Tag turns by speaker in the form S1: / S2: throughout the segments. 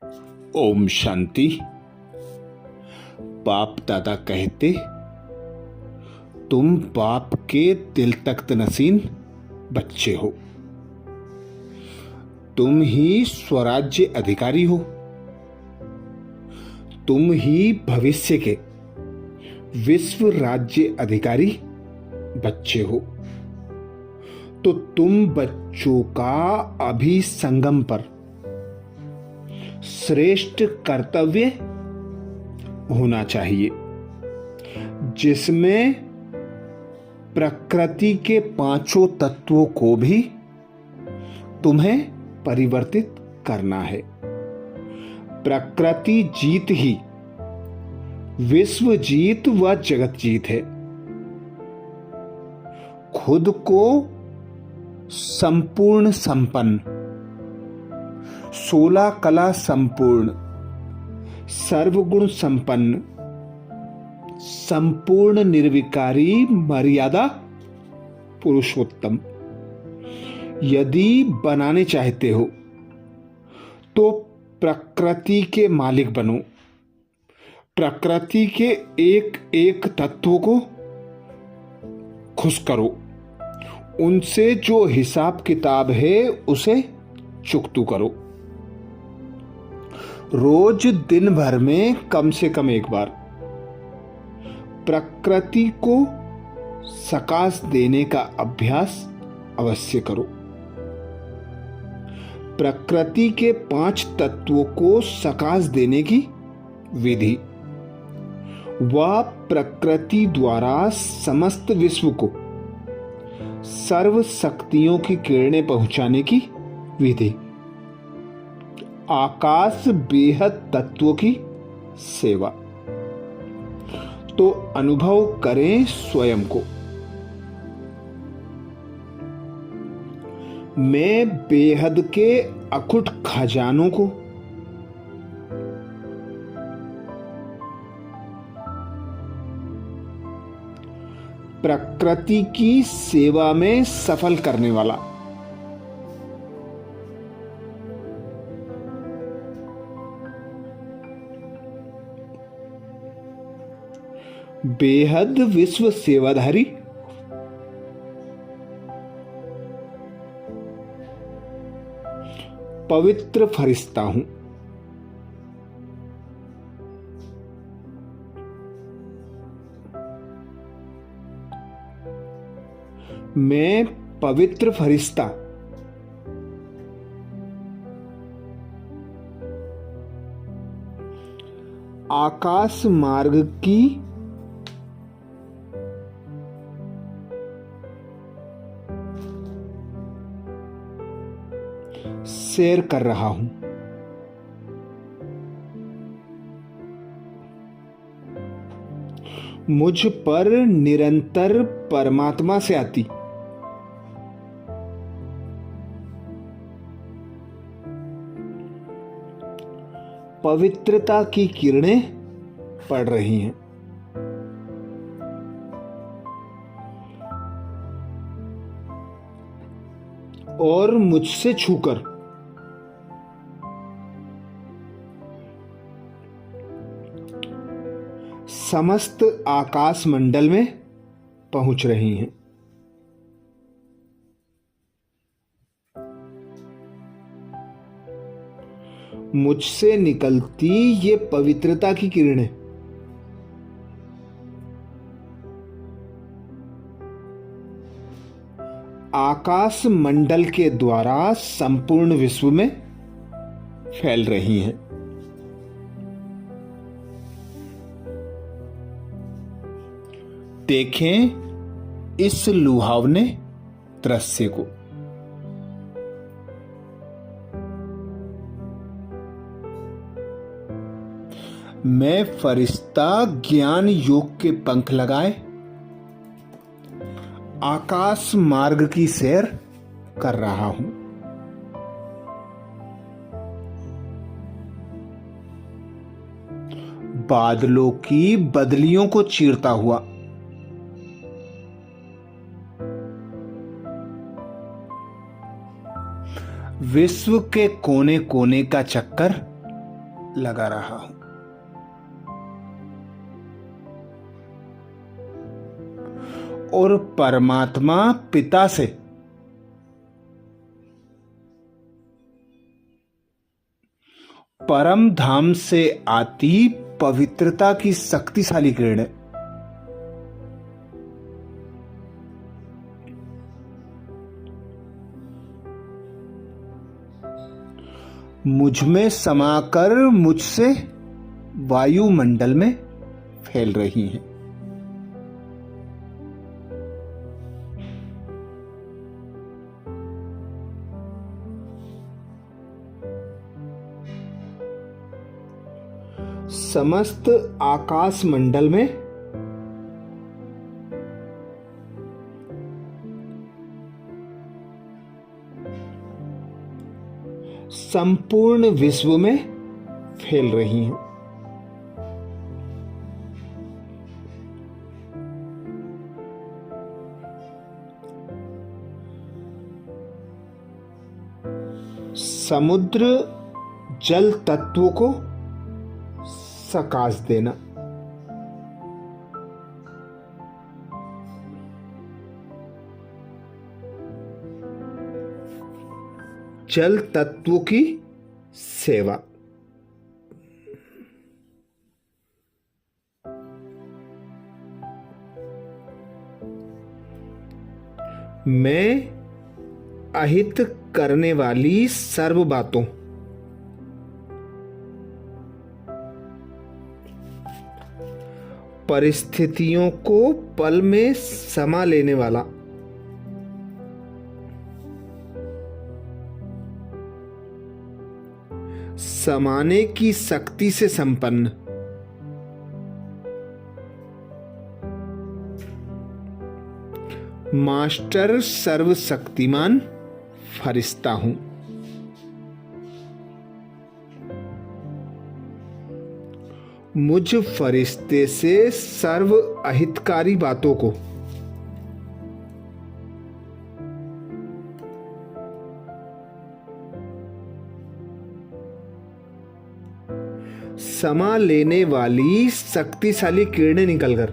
S1: ओम शांति। बाप दादा कहते, तुम बाप के दिल तख्त नसीन बच्चे हो। तुम ही स्वराज्य अधिकारी हो। तुम ही भविष्य के विश्व राज्य अधिकारी बच्चे हो। तो तुम बच्चों का अभी संगम पर श्रेष्ठ कर्तव्य होना चाहिए, जिसमें प्रकृति के पांचों तत्वों को भी तुम्हें परिवर्तित करना है। प्रकृति जीत ही विश्व जीत व जगत जीत है। खुद को संपूर्ण संपन्न, 16 कला संपूर्ण, सर्वगुण संपन्न, संपूर्ण निर्विकारी मर्यादा पुरुषोत्तम यदि बनाने चाहते हो तो प्रकृति के मालिक बनो। प्रकृति के एक एक तत्व को खुश करो। उनसे जो हिसाब किताब है उसे चुकतू करो। रोज दिन भर में कम से कम एक बार प्रकृति को सकाश देने का अभ्यास अवश्य करो। प्रकृति के 5 तत्वों को सकाश देने की विधि व प्रकृति द्वारा समस्त विश्व को सर्व शक्तियों की किरणें पहुंचाने की विधि। आकाश बेहद तत्वों की सेवा। तो अनुभव करें स्वयं को, मैं बेहद के अखुट खजानों को प्रकृति की सेवा में सफल करने वाला बेहद विश्व सेवाधारी पवित्र फरिश्ता हूं। मैं पवित्र फरिश्ता आकाश मार्ग की सैर कर रहा हूं। मुझ पर निरंतर परमात्मा से आती पवित्रता की किरणें पड़ रही हैं। और मुझसे छूकर समस्त आकाश मंडल में पहुंच रही हैं। मुझसे निकलती ये पवित्रता की किरणें आकाश मंडल के द्वारा संपूर्ण विश्व में फैल रही हैं। देखें इस लुभावने दृश्य को। मैं फरिश्ता ज्ञान योग के पंख लगाए आकाश मार्ग की सैर कर रहा हूं। बादलों की बदलियों को चीरता हुआ विश्व के कोने कोने का चक्कर लगा रहा हूं। और परमात्मा पिता से परम धाम से आती पवित्रता की शक्तिशाली किरण मुझ में समाकर मुझसे वायुमंडल में फैल रही हैं। समस्त आकाश मंडल में संपूर्ण विश्व में फैल रही हैं। समुद्र जल तत्व को सकाश देना, जल तत्व की सेवा, मैं अहित करने वाली सर्व बातों परिस्थितियों को पल में समा लेने वाला समाने की शक्ति से संपन्न मास्टर सर्वशक्तिमान फरिश्ता हूं। मुझ फरिश्ते से सर्व अहितकारी बातों को समा लेने वाली शक्तिशाली किरणें निकलकर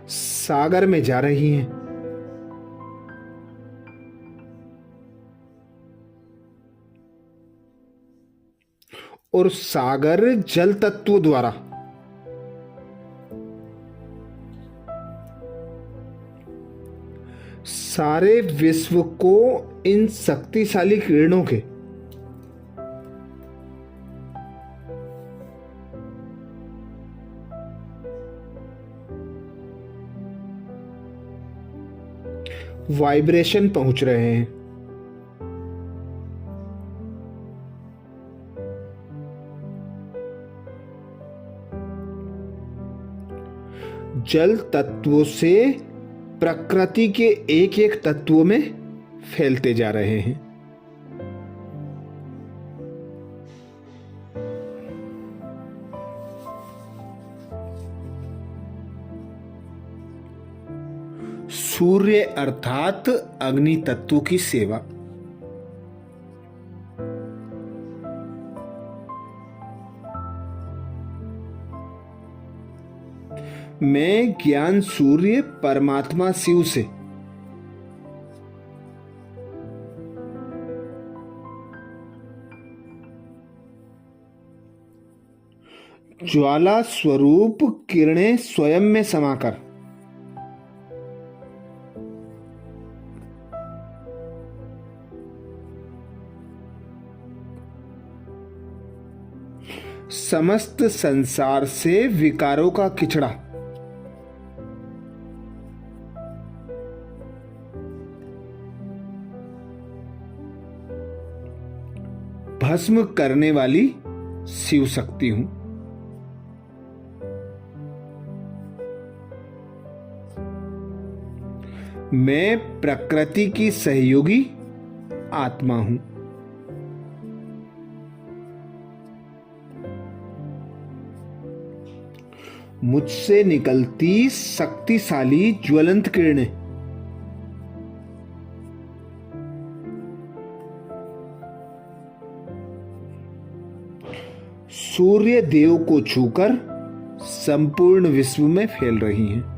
S1: सागर में जा रही हैं। और सागर जल तत्व द्वारा सारे विश्व को इन शक्तिशाली किरणों के वाइब्रेशन पहुंच रहे हैं। जल तत्वों से प्रकृति के एक एक तत्वों में फैलते जा रहे हैं। सूर्य अर्थात अग्नि तत्व की सेवा, मैं ज्ञान सूर्य परमात्मा शिव से ज्वाला स्वरूप किरणें स्वयं में समाकर समस्त संसार से विकारों का किचड़ा भस्म करने वाली शिव शक्ति हूं। मैं प्रकृति की सहयोगी आत्मा हूं। मुझसे निकलती शक्तिशाली ज्वलंत किरणें सूर्य देव को छूकर संपूर्ण विश्व में फैल रही हैं।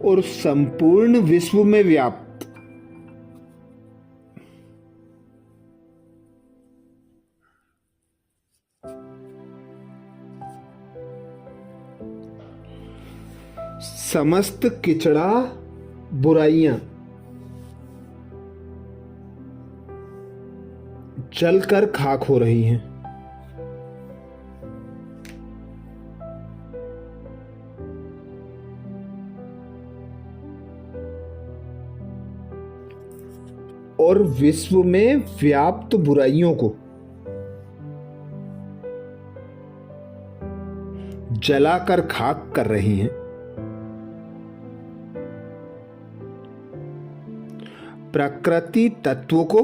S1: और संपूर्ण विश्व में व्याप्त समस्त किचड़ा बुराइयां जलकर खाक हो रही हैं। और विश्व में व्याप्त बुराइयों को जलाकर खाक कर रही हैं। प्रकृति तत्व को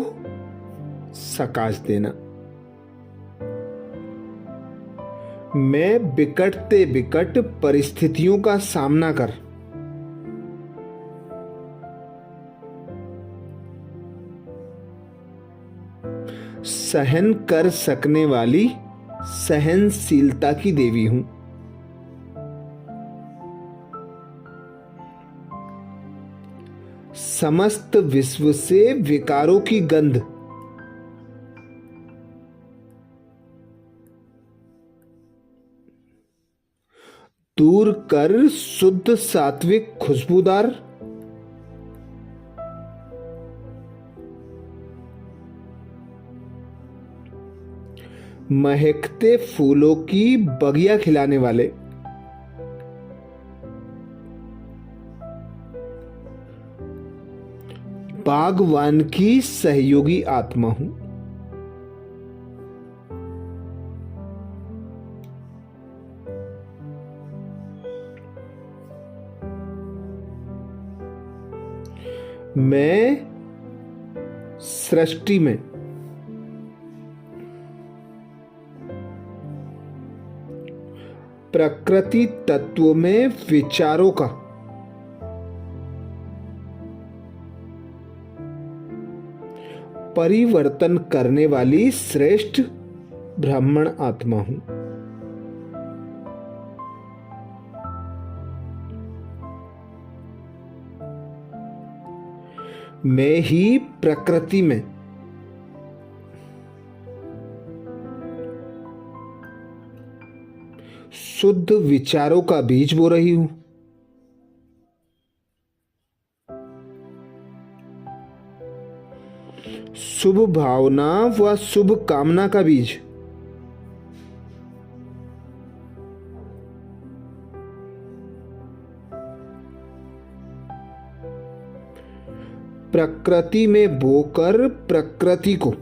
S1: सकाश देना। मैं विकटते विकट परिस्थितियों का सामना कर सहन कर सकने वाली सहनशीलता की देवी हूं। समस्त विश्व से विकारों की गंध दूर कर शुद्ध सात्विक खुशबूदार महकते फूलों की बगिया खिलाने वाले बागवान की सहयोगी आत्मा हूं। मैं सृष्टि में प्रकृति तत्व में विचारों का परिवर्तन करने वाली श्रेष्ठ ब्राह्मण आत्मा हूं। मैं ही प्रकृति में शुद्ध विचारों का बीज बो रही हूं। शुभ भावना व शुभ कामना का बीज प्रकृति में बोकर प्रकृति को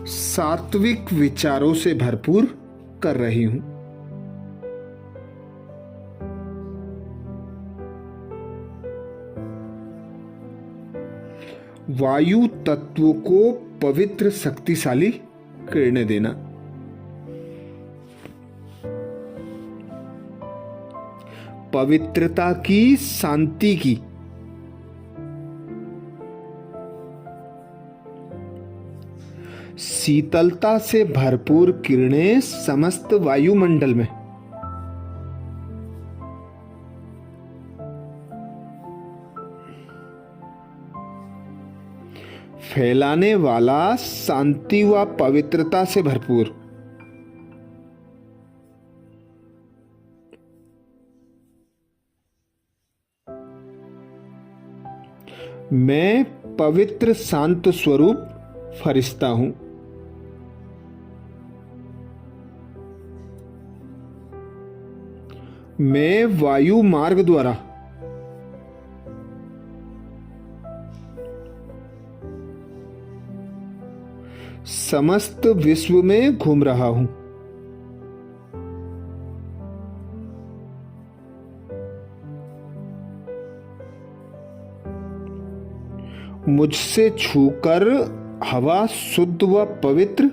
S1: सात्विक विचारों से भरपूर कर रही हूं। वायु तत्व को पवित्र शक्तिशाली किरणें देना। पवित्रता की शांति की शीतलता से भरपूर किरणें समस्त वायुमंडल में फैलाने वाला शांति व पवित्रता से भरपूर मैं पवित्र शांत स्वरूप फरिश्ता हूं। मैं वायु मार्ग द्वारा समस्त विश्व में घूम रहा हूं। मुझसे छूकर हवा शुद्ध व पवित्र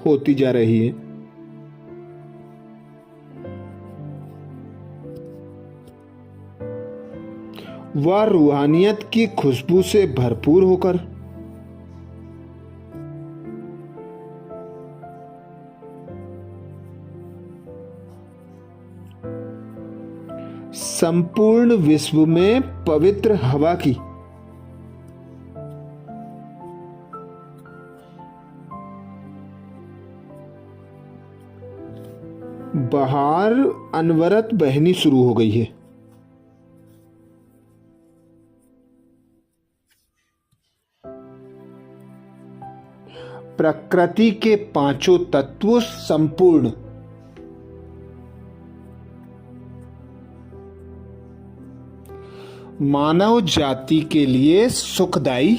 S1: होती जा रही है। व रूहानियत की खुशबू से भरपूर होकर संपूर्ण विश्व में पवित्र हवा की बहार अनवरत बहनी शुरू हो गई है। प्रकृति के पांचों तत्व संपूर्ण मानव जाति के लिए सुखदायी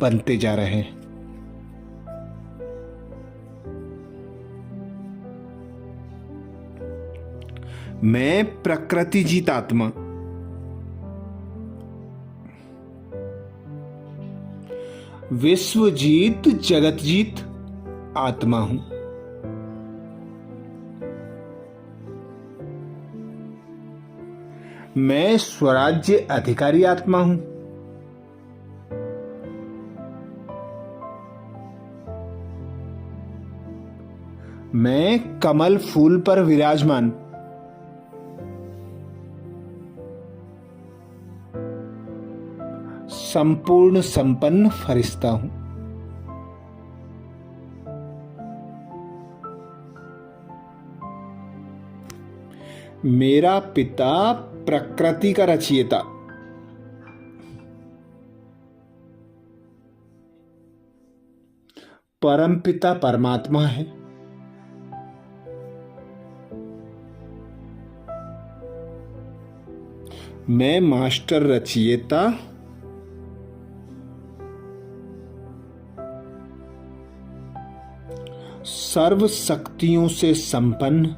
S1: बनते जा रहे हैं। मैं प्रकृति जीत आत्मा, विश्व जीत जगत जीत आत्मा हूं। मैं स्वराज्य अधिकारी आत्मा हूं। मैं कमल फूल पर विराजमान संपूर्ण संपन्न फरिश्ता हूं। मेरा पिता प्रकृति का रचयिता, परम पिता परमात्मा है। मैं मास्टर रचयिता सर्व शक्तियों से संपन्न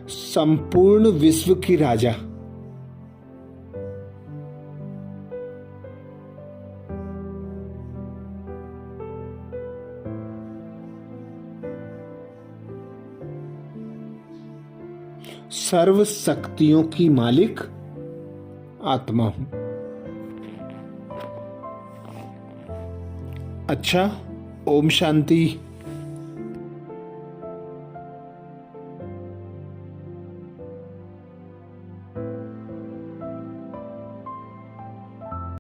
S1: संपूर्ण विश्व की राजा, सर्व शक्तियों की मालिक आत्मा हूं। अच्छा, ओम शांति।